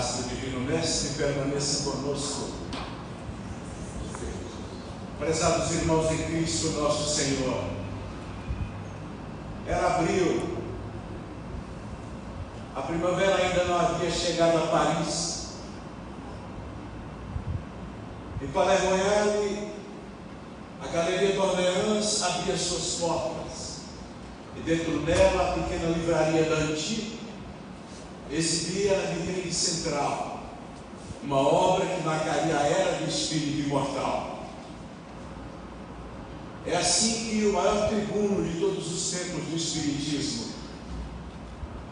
paz do Divino Mestre permaneça conosco. Prezados irmãos em Cristo nosso Senhor, era abril, a primavera ainda não havia chegado a Paris. Em Palais Royal, a Galeria d'Orléans abria suas portas, e dentro dela a pequena livraria da Antique exibia na vitrine central uma obra que marcaria a era do espírito imortal. É assim que o maior tribuno de todos os tempos do espiritismo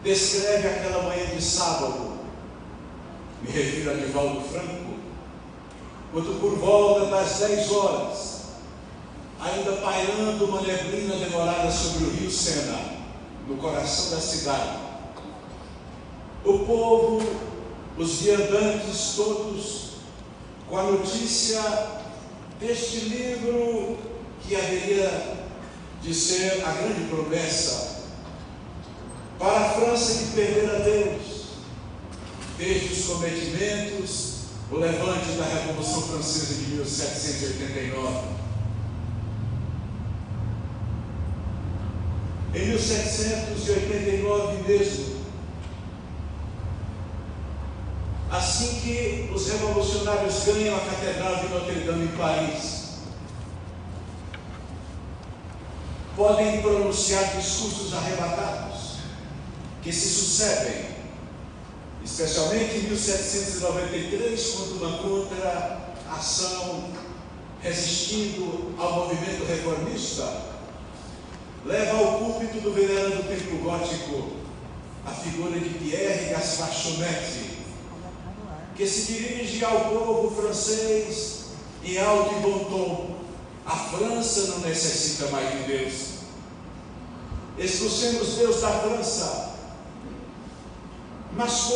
descreve aquela manhã de sábado. Me refiro a Divaldo Franco, quando por volta das 10 horas, ainda pairando uma neblina demorada sobre o rio Sena, no coração da cidade, o povo, os viandantes todos, com a notícia deste livro que haveria de ser a grande promessa para a França que perdera Deus, desde os cometimentos, o levante da Revolução Francesa de 1789. Em 1789 mesmo, assim que os revolucionários ganham a Catedral de Notre-Dame em Paris, podem pronunciar discursos arrebatados que se sucedem, especialmente em 1793, quando uma contra-ação resistindo ao movimento reformista leva ao púlpito do venerando templo gótico a figura de Pierre Gaspard Chaumette, que se dirige ao povo francês em alto e bom tom: a França não necessita mais de Deus. Expulsemos Deus da França. Mas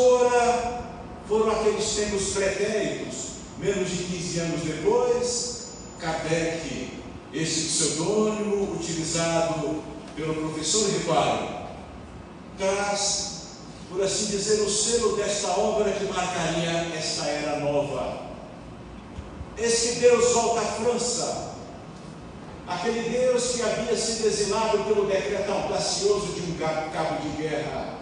foram aqueles tempos pretéritos. Menos de 15 anos depois, Kardec, esse pseudônimo utilizado pelo professor Rivário, traz, por assim dizer, o selo desta obra que marcaria esta era nova. Esse Deus volta à França, aquele Deus que havia sido exilado pelo decreto audacioso de um cabo de guerra,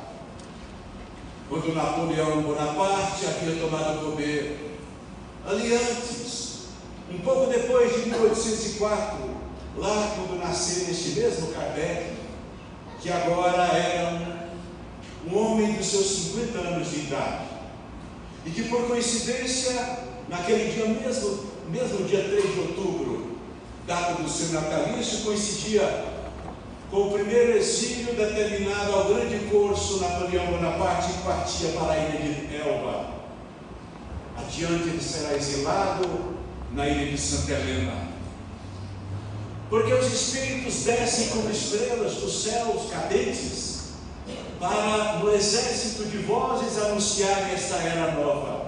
quando Napoleão Bonaparte havia tomado o poder. Ali antes, um pouco depois de 1804, lá quando nasceu este mesmo Kardec, que agora era um homem dos seus 50 anos de idade, e que por coincidência, naquele dia mesmo dia 3 de outubro, data do seu natalício, coincidia com o primeiro exílio determinado ao grande corso Napoleão Bonaparte, que partia para a ilha de Elba. Adiante ele será exilado na ilha de Santa Helena, porque os espíritos descem como estrelas dos céus cadentes para, no exército de vozes, anunciarem esta era nova.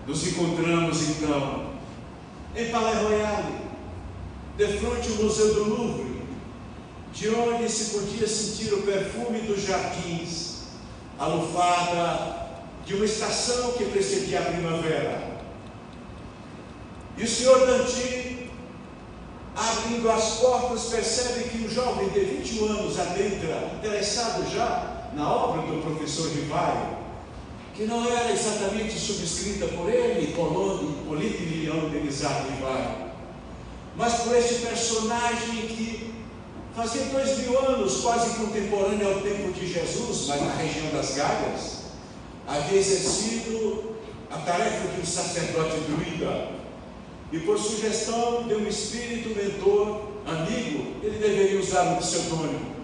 Nos encontramos então em Palais Royal, defronte ao Museu do Louvre, de onde se podia sentir o perfume dos jardins, a lufada de uma estação que precedia a primavera. E o senhor Danty, abrindo as portas, percebe que um jovem de 21 anos adentra, interessado já na obra do professor Rivário, que não era exatamente subscrita por ele, Hippolyte Lilian Delisard Rivário, mas por este personagem que fazia 2000 anos, quase contemporâneo ao tempo de Jesus, mas na região das Galhas, havia exercido a tarefa de um sacerdote druida, e por sugestão de um espírito mentor, amigo, ele deveria usar um pseudônimo,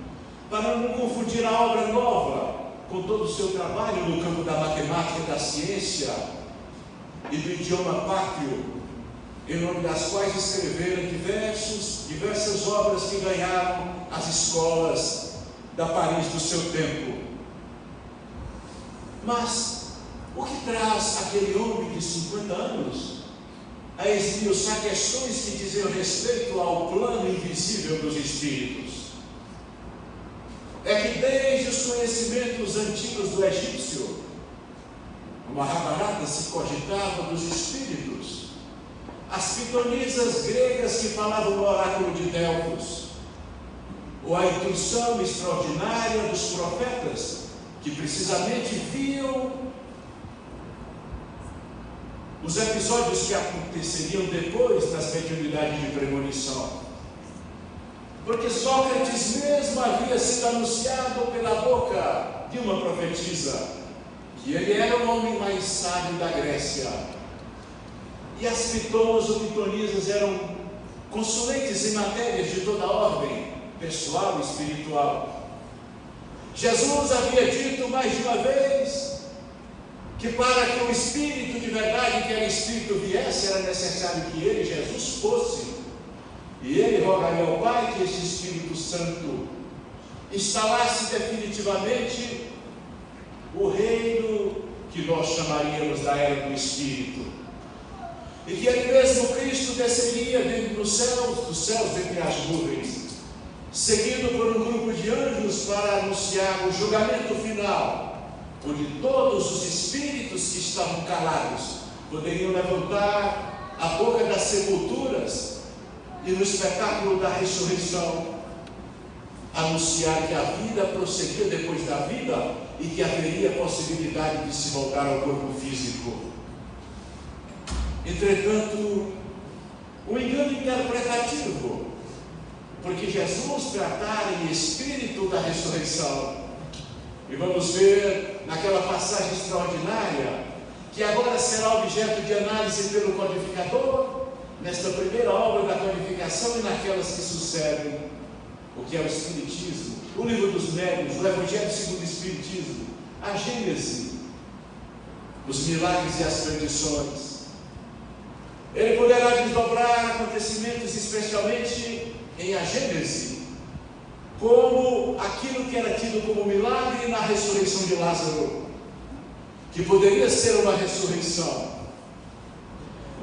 para não confundir a obra nova com todo o seu trabalho no campo da matemática e da ciência e do idioma pátrio, em nome das quais escreveram diversas obras que ganharam as escolas da Paris do seu tempo. Mas o que traz aquele homem de 50 anos a esmiuçar questões que diziam respeito ao plano invisível dos espíritos? É que desde os conhecimentos antigos do egípcio, Mahabharata se cogitava dos espíritos. As pitonisas gregas que falavam no oráculo de Delfos, ou a intuição extraordinária dos profetas, que precisamente viam os episódios que aconteceriam depois das mediunidades de premonição. Porque Sócrates mesmo havia sido anunciado pela boca de uma profetisa, que ele era o homem mais sábio da Grécia. E as pitonas ou pitonisas eram consulentes em matérias de toda ordem, pessoal e espiritual. Jesus havia dito mais de uma vez que para que o Espírito de verdade, que era Espírito, viesse, era necessário que ele, Jesus, fosse. E ele rogaria ao Pai que esse Espírito Santo instalasse definitivamente o reino que nós chamaríamos da era do Espírito. E que ele mesmo, Cristo, desceria dentro dos céus entre as nuvens, seguido por um grupo de anjos para anunciar o julgamento final, onde todos os espíritos que estavam calados poderiam levantar a boca das sepulturas e no espetáculo da ressurreição anunciar que a vida prosseguia depois da vida e que haveria possibilidade de se voltar ao corpo físico. Entretanto, um engano interpretativo, porque Jesus tratara em espírito da ressurreição. E vamos ver naquela passagem extraordinária, que agora será objeto de análise pelo codificador, nesta primeira obra da codificação e naquelas que sucedem, o que é o Espiritismo, o Livro dos Médiuns, o Evangelho segundo o Espiritismo, a Gênese, os milagres e as tradições. Ele poderá desdobrar acontecimentos, especialmente em a Gênese, como aquilo que era tido como milagre na ressurreição de Lázaro, que poderia ser uma ressurreição.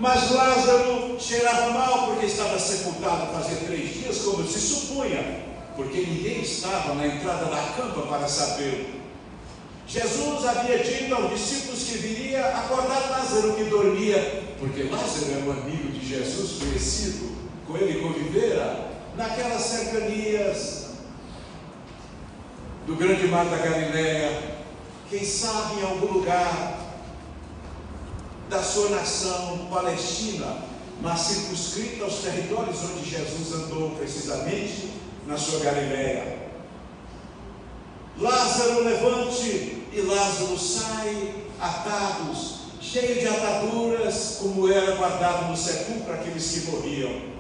Mas Lázaro cheirava mal porque estava sepultado fazia 3 dias, como se supunha, porque ninguém estava na entrada da campa para saber. Jesus havia dito aos discípulos que viria acordar Lázaro que dormia, porque Lázaro era um amigo de Jesus, conhecido, com ele convivera naquelas cercanias do grande mar da Galileia, quem sabe em algum lugar da sua nação palestina, mas circunscrita aos territórios onde Jesus andou, precisamente na sua Galileia. Lázaro, levante, e Lázaro sai, atados, cheio de ataduras, como era guardado no sepulcro aqueles que morriam.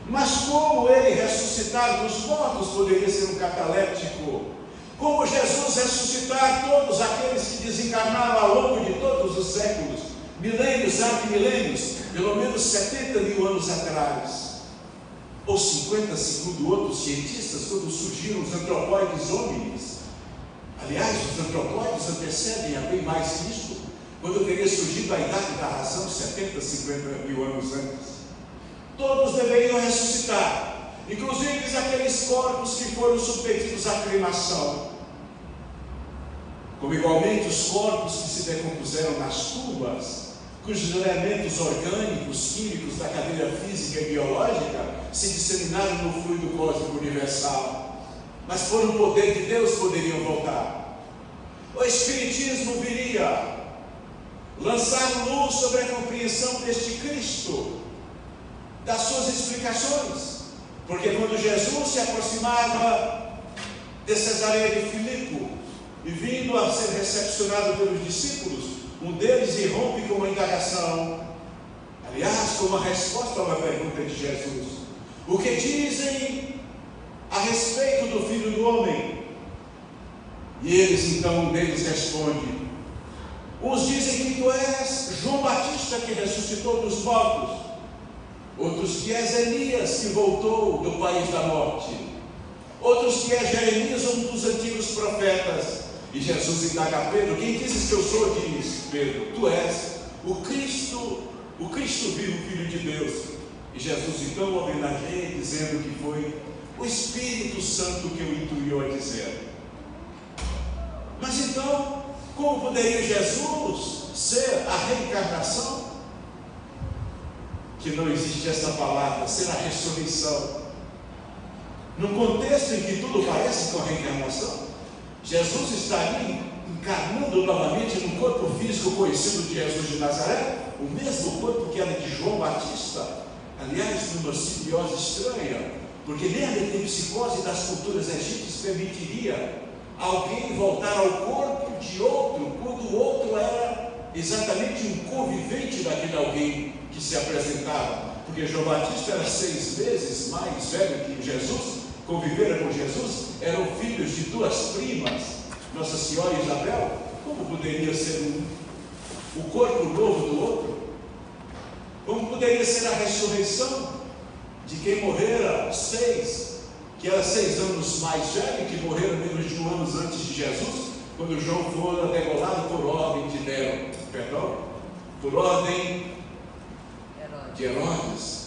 Mas como ele ressuscitar dos mortos poderia ser um cataléptico? Como Jesus ressuscitar todos aqueles que desencarnaram ao longo de todos os séculos, milênios, antimilênios, pelo menos 70 mil anos atrás, ou 50, segundo outros cientistas, quando surgiram os antropóides homines. Aliás, os antropóides antecedem a bem mais que isso, quando teria surgido a idade da razão, 70, 50 mil anos antes. Todos deveriam ressuscitar, inclusive aqueles corpos que foram submetidos à cremação, como igualmente os corpos que se decompuseram nas tumbas, cujos elementos orgânicos, químicos da cadeia física e biológica se disseminaram no fluido cósmico universal, mas por um poder de Deus poderiam voltar. O Espiritismo viria lançar luz sobre a compreensão deste Cristo, das suas explicações, porque quando Jesus se aproximava de Cesareia de Filipe e vindo a ser recepcionado pelos discípulos, um deles irrompe com uma indagação, aliás, com uma resposta a uma pergunta de Jesus: o que dizem a respeito do Filho do Homem? E eles então, um deles responde: uns dizem que tu és João Batista que ressuscitou dos mortos, outros que és Elias que voltou do país da morte, outros que és Jeremias, um dos antigos profetas. E Jesus indaga a Pedro: quem dizes que eu sou? Diz Pedro: tu és o Cristo vivo, Filho de Deus. E Jesus então homenageia dizendo que foi o Espírito Santo que o intuiu a dizer. Mas então, Como poderia Jesus ser a reencarnação? Que não existe essa palavra, ser a ressurreição. Num contexto em que tudo parece com a reencarnação, Jesus está ali encarnando novamente no corpo físico conhecido de Jesus de Nazaré, o mesmo corpo que era de João Batista, aliás, numa simbiose estranha, porque nem a metempsicose das culturas egípcias permitiria alguém voltar ao corpo de outro, quando o outro era exatamente um convivente daquele alguém que se apresentava, porque João Batista era 6 vezes mais velho que Jesus, convivera com Jesus, eram filhos de 2 primas, Nossa Senhora e Isabel. Como poderia ser o corpo novo do outro? Como poderia ser a ressurreição de quem morrera 6, que era 6 anos mais velho, que morreram menos de 1 ano antes de Jesus, quando João foi degolado por ordem de por ordem de Herodes.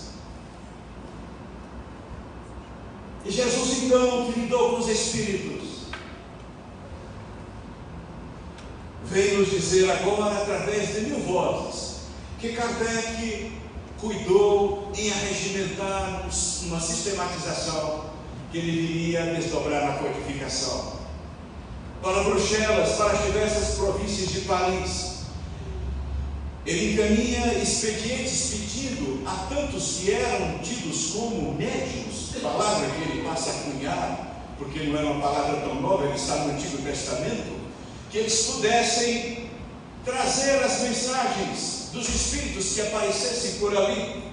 E Jesus então, que lidou com os espíritos, veio nos dizer agora, através de 1000 vozes, que Kardec cuidou em arregimentar uma sistematização que ele viria desdobrar na codificação. Para Bruxelas, para as diversas províncias de Paris, ele encaminha expedientes pedindo a tantos que eram tidos como médiuns, palavra que ele passa a cunhar, porque não era uma palavra tão nova, ele está no Antigo Testamento, que eles pudessem trazer as mensagens dos espíritos que aparecessem por ali.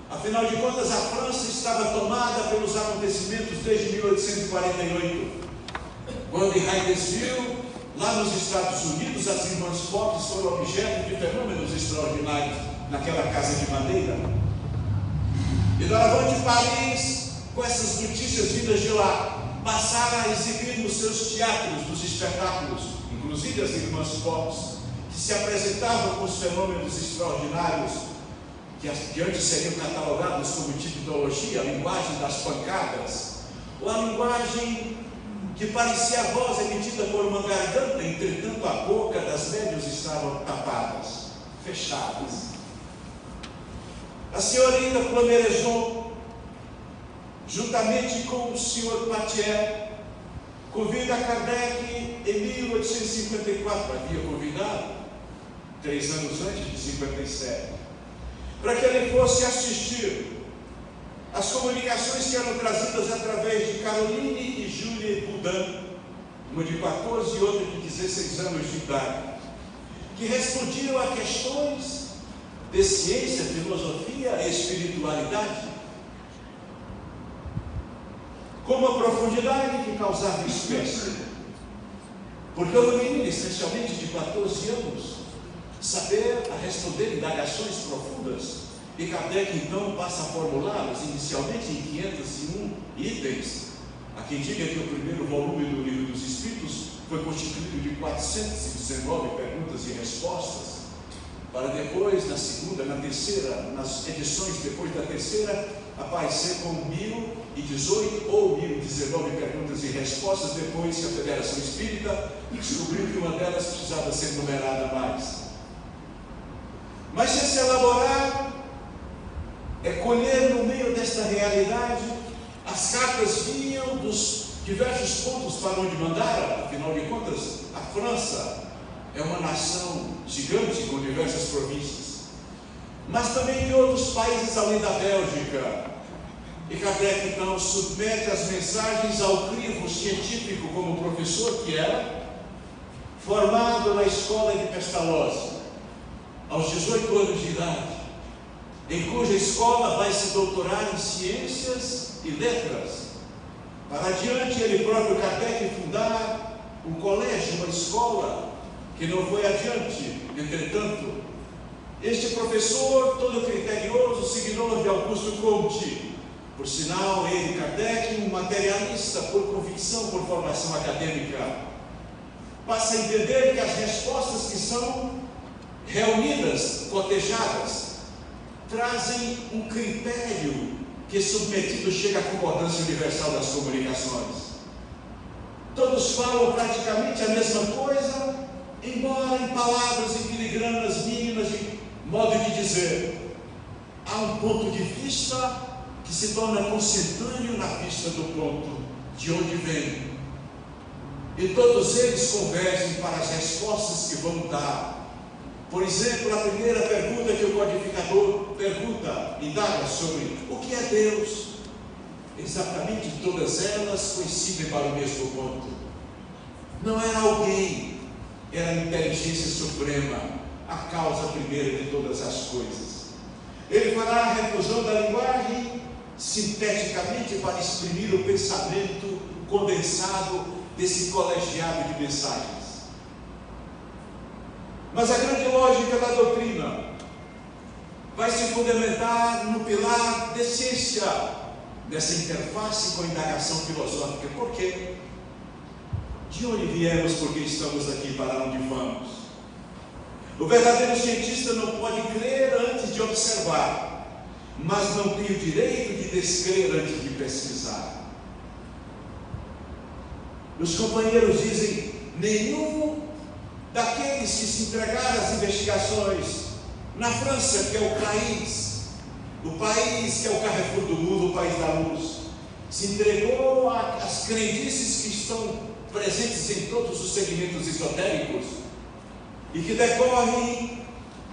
Afinal de contas, a França estava tomada pelos acontecimentos desde 1848, quando em Hydesville, lá nos Estados Unidos, as irmãs Fox foram objeto de fenômenos extraordinários naquela casa de madeira. E doravante Paris, com essas notícias vindas de lá, passaram a exibir nos seus teatros, nos espetáculos, inclusive as irmãs Fox, que se apresentavam com os fenômenos extraordinários, que antes seriam catalogados como tipologia, a linguagem das pancadas, ou a linguagem que parecia a voz emitida por uma garganta, entretanto a boca das médiuns estavam tapadas, fechadas. A senhorita Plomerejão, juntamente com o senhor Patier, convida Kardec em 1854, havia convidado 3 anos antes de 57, para que ele fosse assistir as comunicações que eram trazidas através de Caroline e Julie Boudin, uma de 14 e outra de 16 anos de idade, que respondiam a questões de ciência, filosofia e espiritualidade, com uma profundidade que causava espécie. Porque uma menina, especialmente de 14 anos, saber a responder indagações profundas, e Kardec então passa a formulá-las inicialmente em 501 itens. Há quem diga que o primeiro volume do Livro dos Espíritos foi constituído de 419 perguntas e respostas, para depois, na segunda, na terceira, nas edições depois da terceira, aparecer com 1018 ou 1019 perguntas e respostas, depois que a Federação Espírita descobriu que uma delas precisava ser numerada mais. Mas se esse elaborar é colher no meio desta realidade, as cartas vinham dos diversos pontos para onde mandaram. Afinal de contas, a França é uma nação gigante com diversas províncias, mas também de outros países além da Bélgica. E Kardec então submete as mensagens ao crivo científico, como professor que era, formado na escola de Pestalozzi, aos 18 anos de idade, em cuja escola vai se doutorar em ciências e letras, para adiante ele próprio, Kardec, fundar um colégio, uma escola, que não foi adiante. Entretanto, este professor, todo criterioso, seguidor de Augusto Comte, por sinal, ele, Kardec, um materialista por convicção, por formação acadêmica, passa a entender que as respostas que são reunidas, cotejadas, trazem um critério que, submetido, chega à concordância universal das comunicações. Todos falam praticamente a mesma coisa embora em palavras e filigranas mínimas de modo de dizer, há um ponto de vista que se torna consentâneo na vista do ponto de onde vem. E todos eles convergem para as respostas que vão dar. Por exemplo, a primeira pergunta que o codificador indaga sobre o que é Deus. Exatamente todas elas coincidem para o mesmo ponto. Não era alguém, era a inteligência suprema, a causa primeira de todas as coisas. Ele fará a refusão da linguagem sinteticamente para exprimir o pensamento condensado desse colegiado de mensagens. Mas a grande lógica da doutrina vai se fundamentar no pilar de essência dessa interface com a indagação filosófica. Por quê? De onde viemos, porque estamos aqui, para onde vamos? O verdadeiro cientista não pode crer antes de observar, mas não tem o direito de descrer antes de pesquisar. Os companheiros dizem: nenhum daqueles que se entregaram às investigações na França, que é o país que é o Carrefour do mundo, o país da luz, se entregou às crendices que estão presentes em todos os segmentos esotéricos e que decorrem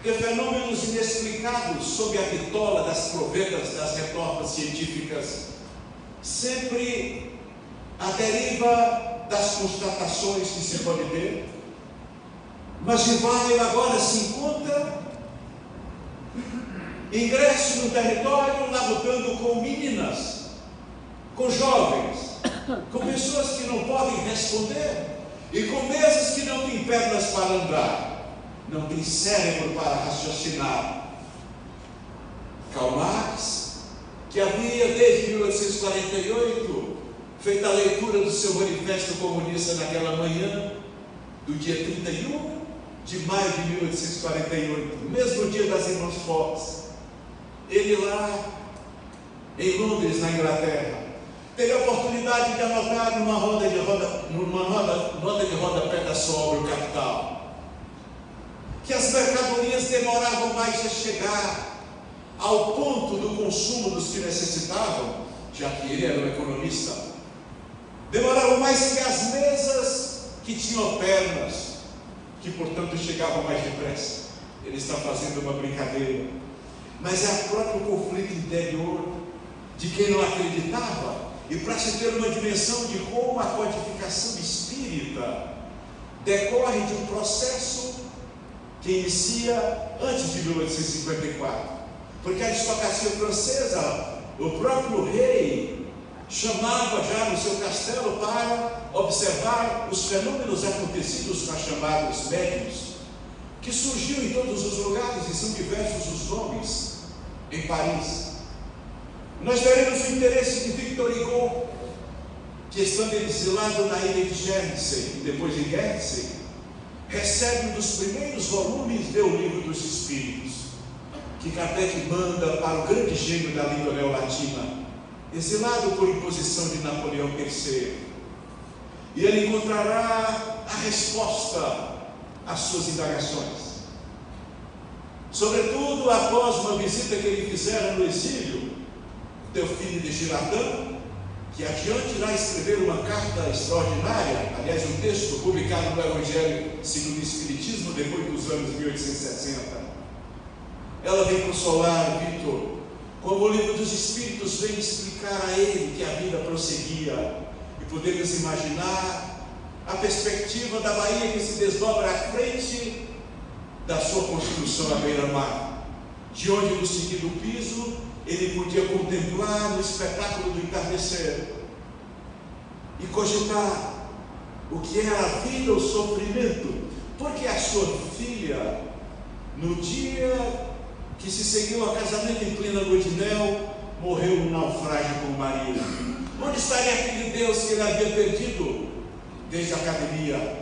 de fenômenos inexplicados sob a bitola das provedas das retortas científicas, sempre à deriva das constatações que se pode ter. Mas Rivail agora se encontra ingresso no território, lá lutando com meninas, com jovens, com pessoas que não podem responder e com mesas que não têm pernas para andar, não têm cérebro para raciocinar. Karl Marx, que havia desde 1848 feito a leitura do seu manifesto comunista naquela manhã do dia 31 de maio de 1848, mesmo dia das Irmãs Fox, ele lá em Londres, na Inglaterra, teve a oportunidade de anotar numa roda de rodapé da sua obra, O Capital, que as mercadorias demoravam mais a chegar ao ponto do consumo dos que necessitavam, já que ele era um economista, demoravam mais que as mesas que tinham pernas, que portanto chegavam mais depressa. Ele está fazendo uma brincadeira, mas é o próprio conflito interior de quem não acreditava. E para se ter uma dimensão de como a codificação espírita decorre de um processo que inicia antes de 1854, porque a aristocracia francesa, o próprio rei chamava já no seu castelo para observar os fenômenos acontecidos com os chamados médiuns, que surgiu em todos os lugares e são diversos os nomes em Paris. Nós teremos o interesse de Victor Hugo, que estando exilado na ilha de Guernsey e depois em Guernsey, recebe um dos primeiros volumes do Livro dos Espíritos, que Kardec manda para o grande gênio da língua neolatina, exilado por imposição de Napoleão III. E ele encontrará a resposta às suas indagações. Sobretudo após uma visita que ele fizera no exílio, Teofile de Girardin, que adiante irá escrever uma carta extraordinária, aliás, um texto publicado no Evangelho segundo o Espiritismo, depois dos anos 1860. Ela vem consolar Victor, como o Livro dos Espíritos vem explicar a ele que a vida prosseguia, e podemos imaginar a perspectiva da Bahia que se desdobra à frente da sua construção à beira-mar, de onde no segundo piso ele podia contemplar o espetáculo do entardecer e cogitar o que era a vida, o sofrimento, porque a sua filha, no dia que se seguiu ao casamento em plena lua de mel, morreu num naufrágio com o marido. Onde estaria aquele Deus que ele havia perdido desde a academia?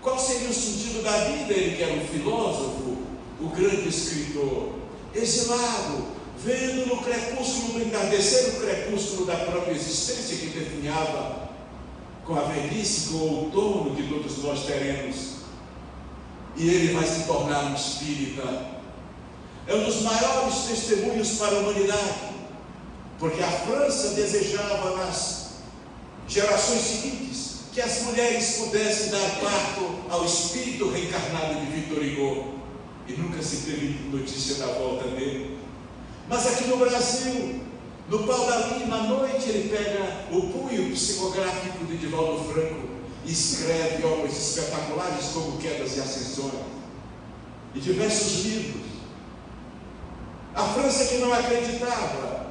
Qual seria o sentido da vida? Ele que era um filósofo, o grande escritor, exilado, vendo no crepúsculo do entardecer, o crepúsculo da própria existência que definhava com a velhice, com o outono que todos nós teremos. e ele vai se tornar um espírita. É um dos maiores testemunhos para a humanidade, porque a França desejava nas gerações seguintes que as mulheres pudessem dar parto ao espírito reencarnado de Victor Hugo, e nunca se teve notícia da volta dele. Mas aqui no Brasil, no Pau da Lima, à noite, ele pega o punho psicográfico de Divaldo Franco e escreve obras espetaculares como Quedas e Ascensões e diversos livros. A França que não acreditava,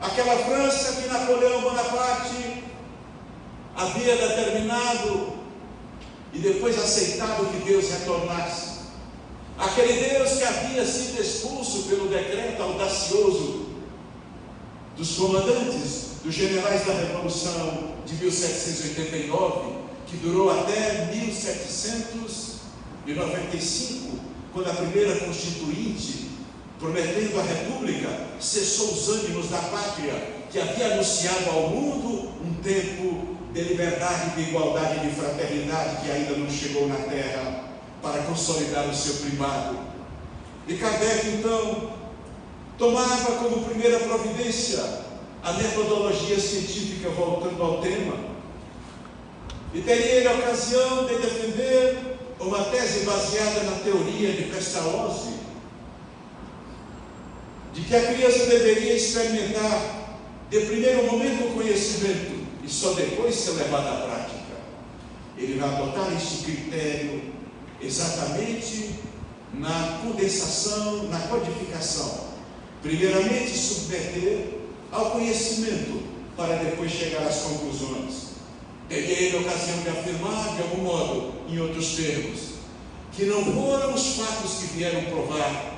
aquela França que Napoleão Bonaparte havia determinado e depois aceitado que Deus retornasse, aquele Deus que havia sido expulso pelo decreto audacioso dos comandantes, dos generais da Revolução de 1789, que durou até 1795, quando a primeira Constituinte, prometendo a República, cessou os ânimos da pátria, que havia anunciado ao mundo um tempo de liberdade, de igualdade e de fraternidade que ainda não chegou na Terra, para consolidar o seu primado. E Kardec, então, tomava como primeira providência a metodologia científica, voltando ao tema, e teria ele a ocasião de defender uma tese baseada na teoria de Pestalozzi, de que a criança deveria experimentar de primeiro momento o conhecimento e só depois ser levada à prática. Ele vai adotar este critério exatamente na condensação, na codificação. Primeiramente submeter ao conhecimento para depois chegar às conclusões. Teria ele a ocasião de afirmar, de algum modo, em outros termos, que não foram os fatos que vieram provar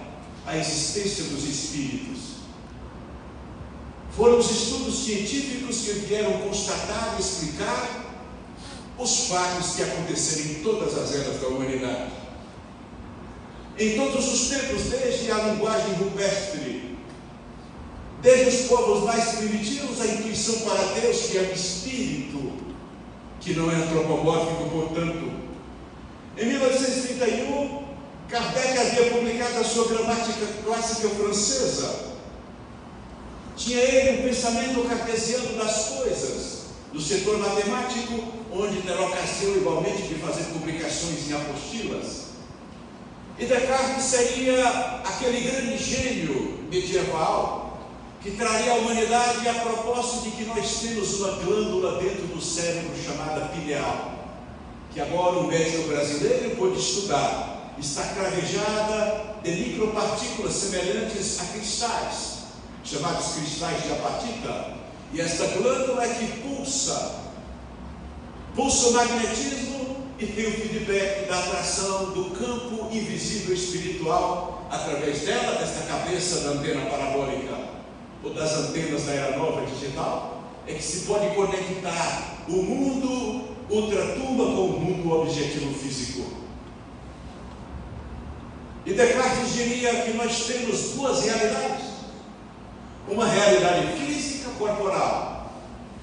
a existência dos espíritos, foram os estudos científicos que vieram constatar e explicar os fatos que aconteceram em todas as eras da humanidade, em todos os tempos, desde a linguagem rupestre, desde os povos mais primitivos, a intuição para Deus, que é um espírito, que não é antropomórfico, portanto. Em 1931, Kardec havia publicado a sua gramática clássica francesa. Tinha ele um pensamento cartesiano das coisas, no setor matemático, onde terá ocasião igualmente de fazer publicações em apostilas. E Descartes seria aquele grande gênio medieval que traria à humanidade a proposta de que nós temos uma glândula dentro do cérebro chamada pineal, que agora o médico brasileiro pôde estudar. Está cravejada de micropartículas semelhantes a cristais, chamados cristais de apatita, e esta glândula é que pulsa o magnetismo e tem o feedback da atração do campo invisível espiritual através dela, desta cabeça da antena parabólica ou das antenas da era nova digital, é que se pode conectar o mundo ultratumba com o mundo objetivo físico. E Descartes diria que nós temos duas realidades: uma realidade física corporal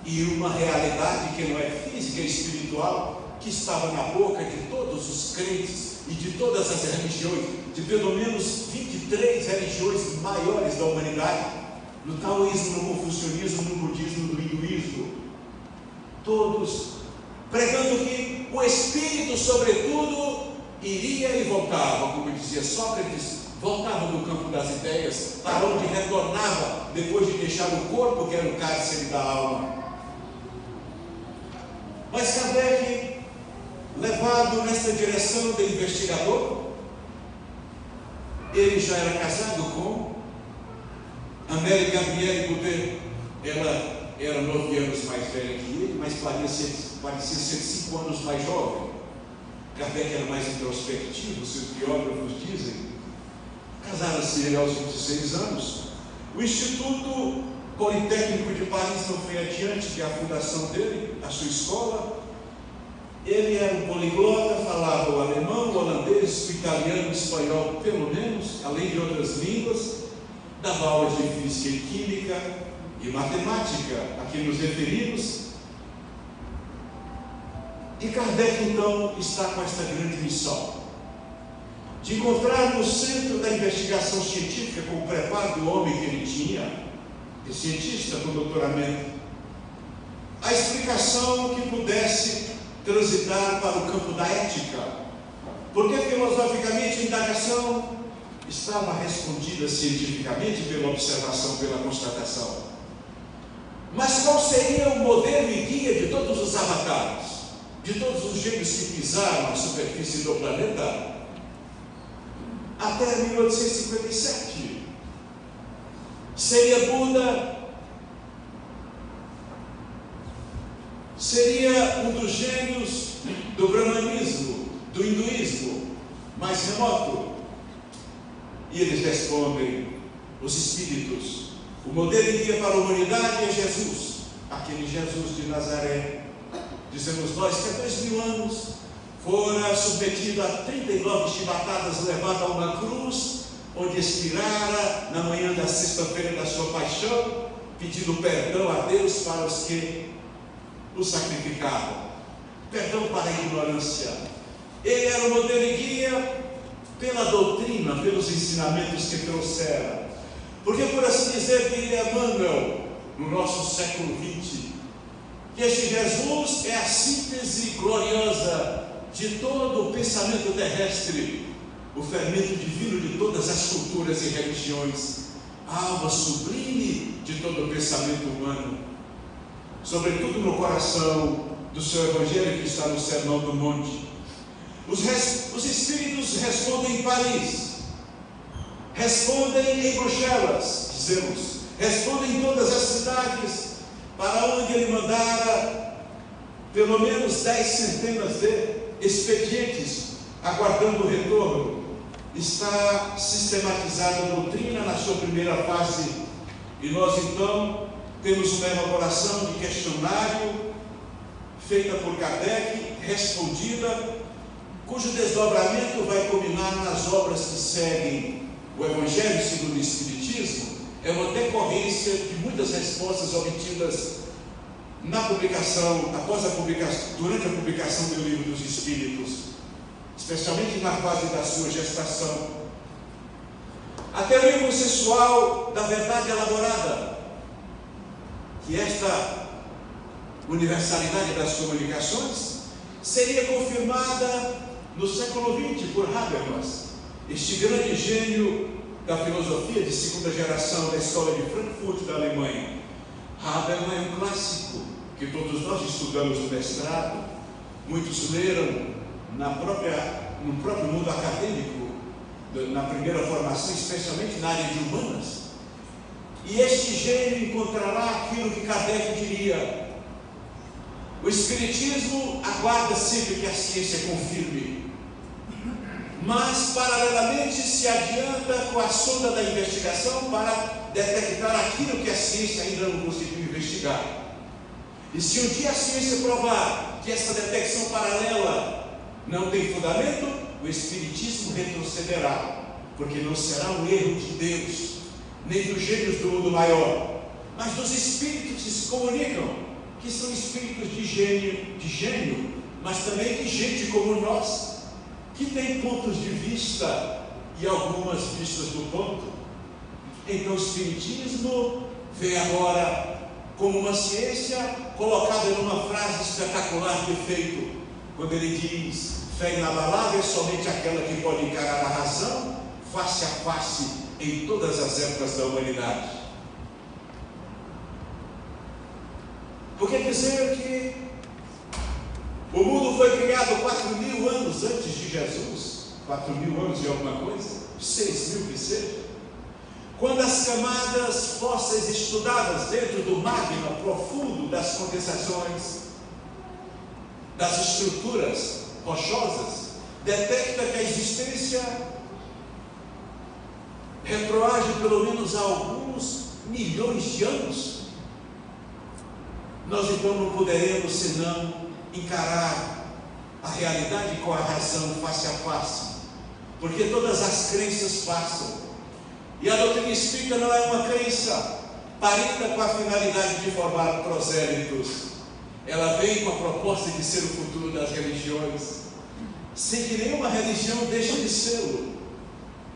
e uma realidade que não é física e espiritual, que estava na boca de todos os crentes e de todas as religiões, de pelo menos 23 religiões maiores da humanidade, no taoísmo, no confucionismo, no budismo, no hinduísmo, todos pregando que o espírito, sobretudo, iria e voltava, como dizia Sócrates, voltava do campo das ideias, para onde retornava depois de deixar o corpo, que era o cárcere da alma. Mas Kardec, levado nesta direção de investigador, ele já era casado com Amélie Gabrielle Goudin. Ela era 9 anos mais velha que ele, mas parecia ser 5 anos mais jovem. Kardec era mais introspectivo, seus biógrafos dizem. Casaram-se aos 26 anos. O Instituto Politécnico de Paris não foi adiante, que é a fundação dele, a sua escola. Ele era um poliglota, falava o alemão, o holandês, o italiano, o espanhol, pelo menos, além de outras línguas. Dava aulas de física e química e matemática, a quem nos referimos. E Kardec, então, está com esta grande missão. de encontrar no centro da investigação científica, com o preparo do homem que ele tinha, de cientista com doutoramento, a explicação que pudesse transitar para o campo da ética, porque filosoficamente a indagação estava respondida cientificamente pela observação, pela constatação. Mas qual seria o modelo e guia de todos os avatares, de todos os gênios que pisaram a superfície do planeta até 1857? Seria Buda? Seria um dos gênios do brahmanismo, do hinduísmo mais remoto? E eles respondem: os espíritos. O modelo e guia para a humanidade é Jesus, aquele Jesus de Nazaré. Dizemos nós que há 2000 anos fora submetido a 39 chibatadas, levado a uma cruz, onde expirara na manhã da sexta-feira da sua paixão, pedindo perdão a Deus para os que o sacrificavam, perdão para a ignorância. Ele era o modelo e guia pela doutrina, pelos ensinamentos que trouxera. Porque, por assim dizer, diria Emmanuel, no nosso século XX, que este Jesus é a síntese gloriosa de todo o pensamento terrestre, o fermento divino de todas as culturas e religiões, a alma sublime de todo o pensamento humano, sobretudo no coração do seu Evangelho que está no Sermão do Monte. Os espíritos respondem em Paris, respondem em Bruxelas, dizemos, respondem em todas as cidades para onde ele mandara pelo menos 10 centenas de expedientes aguardando o retorno. Está sistematizada a doutrina na sua primeira fase, e nós então temos uma elaboração de questionário feita por Kardec, respondida, cujo desdobramento vai culminar nas obras que seguem o Evangelho segundo o Espiritismo. É uma decorrência de muitas respostas obtidas na publicação, durante a publicação do Livro dos Espíritos, especialmente na fase da sua gestação. A teoria consensual da verdade elaborada, que esta universalidade das comunicações seria confirmada no século XX por Habermas, este grande gênio da filosofia de segunda geração da escola de Frankfurt, da Alemanha. Habermas é um clássico que todos nós estudamos no mestrado, muitos leram no próprio mundo acadêmico, na primeira formação, especialmente na área de humanas. E este gênio encontrará aquilo que Kardec diria: o Espiritismo aguarda sempre que a ciência confirme, mas paralelamente se adianta com a sonda da investigação para detectar aquilo que a ciência ainda não conseguiu investigar. E se um dia a ciência provar que essa detecção paralela não tem fundamento, o Espiritismo retrocederá, porque não será um erro de Deus, nem dos gênios do mundo maior, mas dos espíritos que se comunicam, que são espíritos de gênio, mas também de gente como nós, que tem pontos de vista e algumas vistas do ponto. Então o Espiritismo vem agora como uma ciência colocada numa frase espetacular de efeito, quando ele diz: fé inabalável é somente aquela que pode encarar a razão face a face em todas as épocas da humanidade. Por que dizer que o mundo foi criado 4.000 anos antes de Jesus? 4.000 anos e alguma coisa? 6.000 que seja. Quando as camadas fósseis estudadas dentro do magma profundo das condensações, das estruturas rochosas, detecta que a existência retroage pelo menos a alguns milhões de anos, nós então não poderemos senão encarar a realidade com a razão face a face, porque todas as crenças passam, e a doutrina espírita não é uma crença parida com a finalidade de formar prosélitos. Ela vem com a proposta de ser o futuro das religiões, sem que nenhuma religião deixe de sê-lo.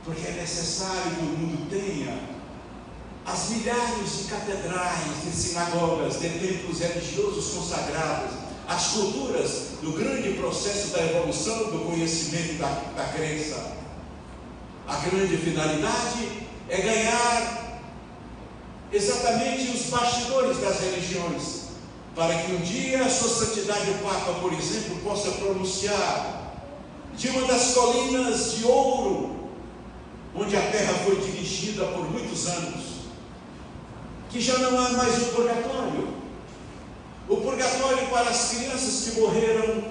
porque é necessário que o mundo tenha as milhares de catedrais, de sinagogas, de templos religiosos consagrados, as culturas do grande processo da evolução do conhecimento da crença. A grande finalidade é ganhar exatamente os bastidores das religiões, para que um dia a sua santidade o Papa, por exemplo, possa pronunciar de uma das colinas de ouro, onde a terra foi dirigida por muitos anos, que já não há mais o purgatório. O purgatório para as crianças que morreram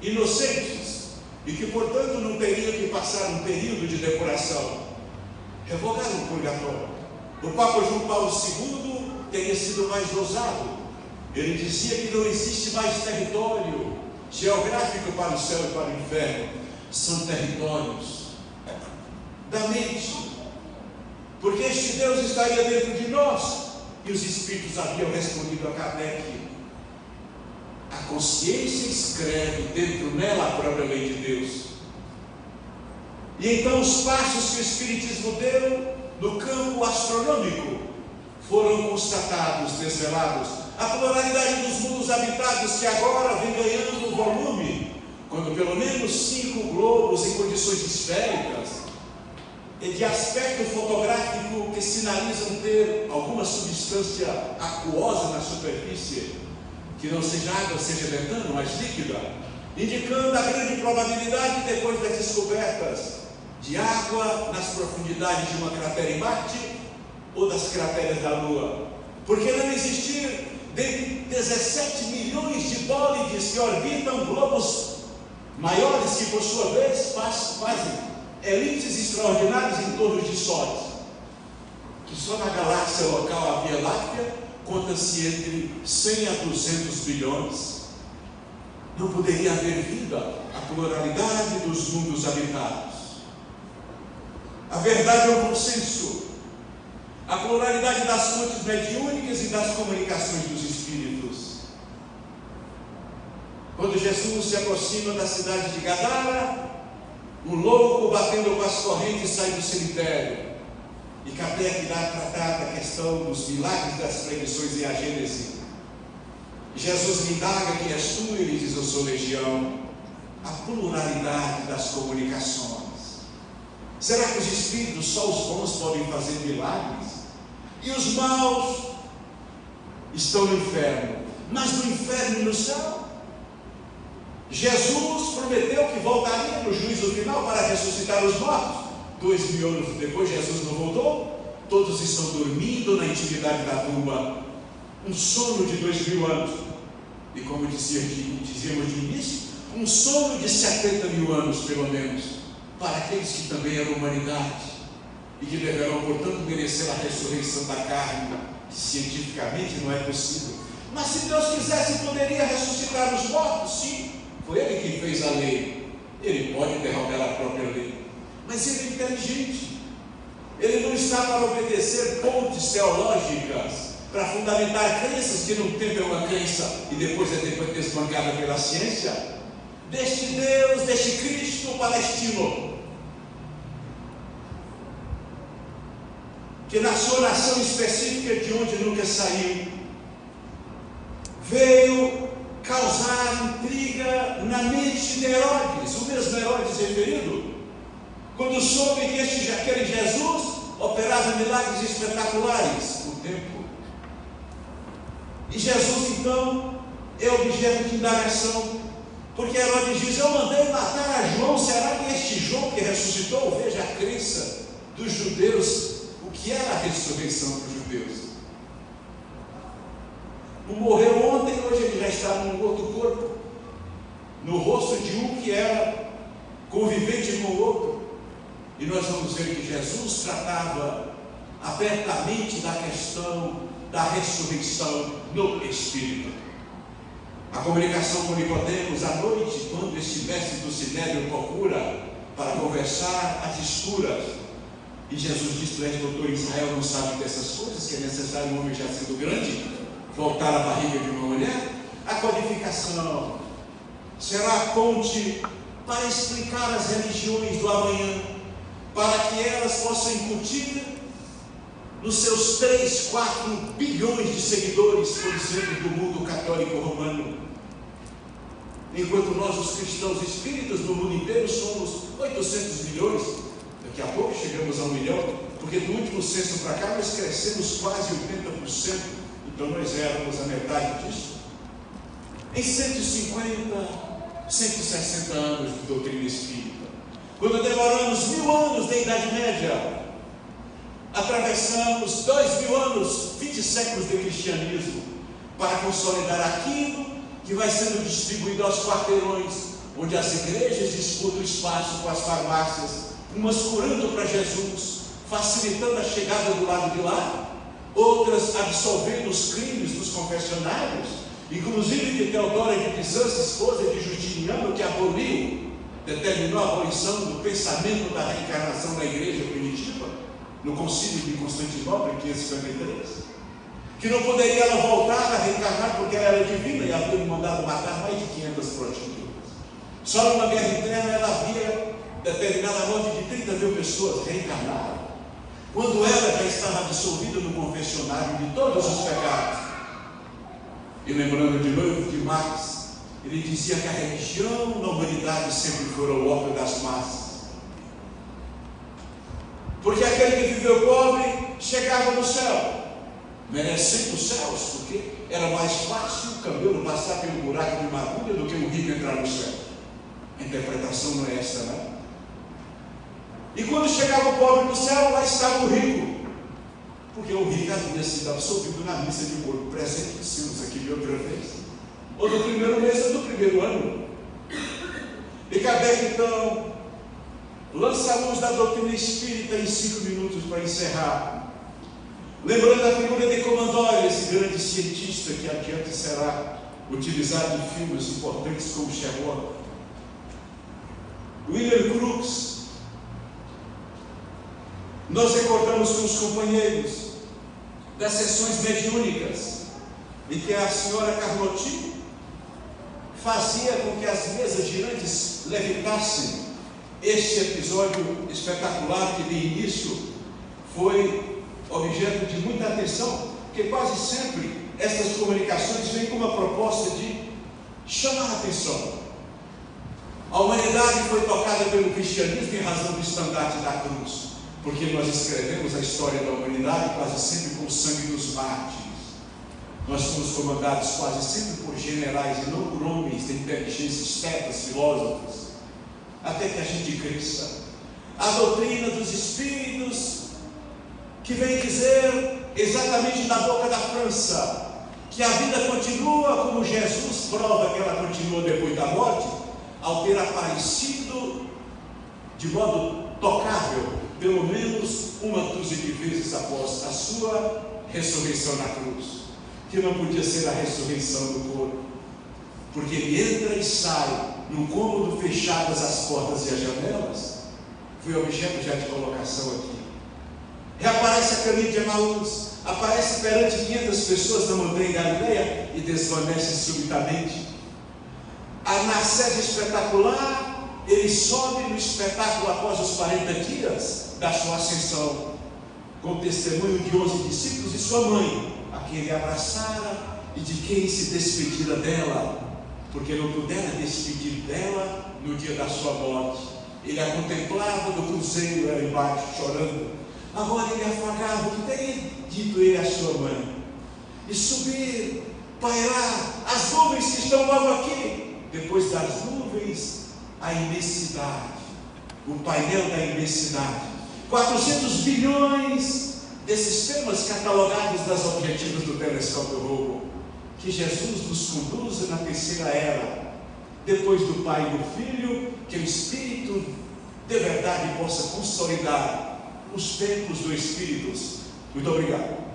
inocentes e que, portanto, não teriam que passar um período de depuração. Revogaram o purgatório. O Papa João Paulo II teria sido mais ousado. Ele dizia que não existe mais território geográfico para o céu e para o inferno. São territórios da mente. Porque este Deus estaria dentro de nós. E os Espíritos haviam respondido a Kardec: a consciência escreve dentro nela a própria lei de Deus. E então os passos que o Espiritismo deu no campo astronômico foram constatados, desvelados. A pluralidade dos mundos habitados, que agora vem ganhando volume, quando pelo menos 5 globos em condições esféricas e de aspecto fotográfico que sinalizam ter alguma substância aquosa na superfície, que não seja água, seja metano, mas líquida, indicando a grande probabilidade, depois das descobertas, de água nas profundidades de uma cratera em Marte ou das crateras da Lua. Porque não existir dentre 17 milhões de bólides que orbitam globos maiores, que por sua vez fazem elipses extraordinárias em torno de sóis, que só na galáxia local, a Via Láctea, conta-se entre 100 a 200 bilhões. Não poderia haver vida, a pluralidade dos mundos habitados. A verdade é o consenso, a pluralidade das fontes mediúnicas e das comunicações dos espíritos. Quando Jesus se aproxima da cidade de Gadara, um louco batendo com as correntes sai do cemitério. E Kardec irá tratar da questão dos milagres das previsões em A Gênese. Jesus lhe indaga: quem és tu? Ele diz: eu sou legião. A pluralidade das comunicações. Será que os espíritos, só os bons, podem fazer milagres? E os maus estão no inferno. Mas no inferno e no céu? Jesus prometeu que voltaria no juízo final para ressuscitar os mortos. 2000 anos depois, Jesus não voltou. Todos estão dormindo na intimidade da tumba. Um sono de 2000 anos. E como dizíamos de início, um sono de 70 mil anos, pelo menos, para aqueles que também eram humanidade e que deverão, portanto, merecer a ressurreição da carne, que cientificamente não é possível. Mas se Deus quisesse, poderia ressuscitar os mortos, sim. Foi Ele quem fez a lei. Ele pode derrogar a própria lei. Mas Ele é inteligente. Ele não está para obedecer pontes teológicas, para fundamentar crenças que no tempo é uma crença e depois é desbancada pela ciência. Deste Deus, deste Cristo palestino, que na sua nação específica, de onde nunca saiu, veio causar intriga na mente de Herodes, o mesmo Herodes referido, quando soube que aquele Jesus operava milagres espetaculares no templo. E Jesus então é objeto de indagação, porque Herodes diz: eu mandei matar a João, será que este João que ressuscitou? Veja a crença dos judeus, o que era a ressurreição dos judeus. Um morreu ontem, hoje ele já está num outro corpo, no rosto de um que era convivente com o outro. E nós vamos ver que Jesus tratava abertamente da questão da ressurreição no Espírito. A comunicação com Nicodemos à noite, quando este mestre do Sinédrio procura para conversar às escuras, e Jesus diz: tu és doutor em Israel, não sabe dessas coisas, que é necessário um homem já sendo grande voltar à barriga de uma mulher. A codificação será a ponte para explicar as religiões do amanhã, para que elas possam incutir nos seus 3, 4 bilhões de seguidores, por exemplo, do mundo católico romano. Enquanto nós, os cristãos espíritas do mundo inteiro, somos 800 milhões, daqui a pouco chegamos a 1 milhão, porque do último censo para cá nós crescemos quase 80%, então nós éramos a metade disso. Em 150, 160 anos de doutrina espírita, quando demoramos 1000 anos da Idade Média, atravessamos 2000 anos, 20 séculos de cristianismo, para consolidar aquilo que vai sendo distribuído aos quarteirões, onde as igrejas disputam espaço com as farmácias, umas curando para Jesus, facilitando a chegada do lado de lá, outras absolvendo os crimes dos confessionários, inclusive de Teodora de Bizâncio, esposa de Justiniano, que determinou a abolição do pensamento da reencarnação da igreja primitiva, no concílio de Constantinopla, em 553, que não poderia ela voltar a reencarnar porque ela era divina e havia mandado matar mais de 500 prostitutas. Só numa guerra interna ela havia determinado a morte de 30 mil pessoas reencarnadas, quando ela já estava absolvida no confessionário de todos os pecados. E lembrando de novo de Marx, ele dizia que a religião na humanidade sempre foi o ópio das massas, porque aquele que viveu pobre chegava no céu, merecendo os céus, porque era mais fácil o camelo passar pelo buraco de uma agulha do que o rico entrar no céu. A interpretação não é essa, não? E quando chegava o pobre no céu, lá estava o rico, porque o rico havia sido absolvido na missa de corpo presente, que temos aqui de outra vez, ou do primeiro mês ou do primeiro ano. E Kardec então lança a luz da doutrina espírita em 5 minutos para encerrar, lembrando a figura de Commandeur, esse grande cientista que adiante será utilizado em filmes importantes como Sherlock. William Crookes. Nós recordamos com os companheiros das sessões mediúnicas em que a senhora Carlotti fazia com que as mesas girantes levitassem. Este episódio espetacular que de início foi objeto de muita atenção, porque quase sempre estas comunicações vêm com uma proposta de chamar a atenção. A humanidade foi tocada pelo cristianismo em razão do estandarte da cruz, porque nós escrevemos a história da humanidade quase sempre com o sangue dos mártires. Nós fomos comandados quase sempre por generais e não por homens de inteligência, estetas, filósofos, até que a gente cresça. A doutrina dos espíritos, que vem dizer exatamente da boca da França, que a vida continua como Jesus prova que ela continua depois da morte, ao ter aparecido de modo tocável, pelo menos 1 dúzia de vezes após a sua ressurreição na cruz, que não podia ser a ressurreição do corpo, porque ele entra e sai num cômodo fechadas as portas e as janelas. Foi objeto já de colocação aqui. Reaparece a caminho de Emaús, aparece perante 500 pessoas na montanha Galileia e desvanece subitamente. Na sede espetacular, ele sobe no espetáculo após os 40 dias da sua ascensão, com o testemunho de 11 discípulos e sua mãe, a quem ele abraçara e de quem se despedira dela, porque não pudera despedir dela no dia da sua morte. Ele a contemplava do cruzeiro, ela embaixo, chorando. Agora ele afagava o que teria dito ele à sua mãe, e subir, pairar as nuvens que estão logo aqui. Depois das nuvens, a imensidade, o painel da imensidade, 400 bilhões desses temas catalogados das objetivas do telescópio Hubble. Que Jesus nos conduza na terceira era, depois do Pai e do Filho, que o Espírito de verdade possa consolidar os templos do Espírito. Muito obrigado.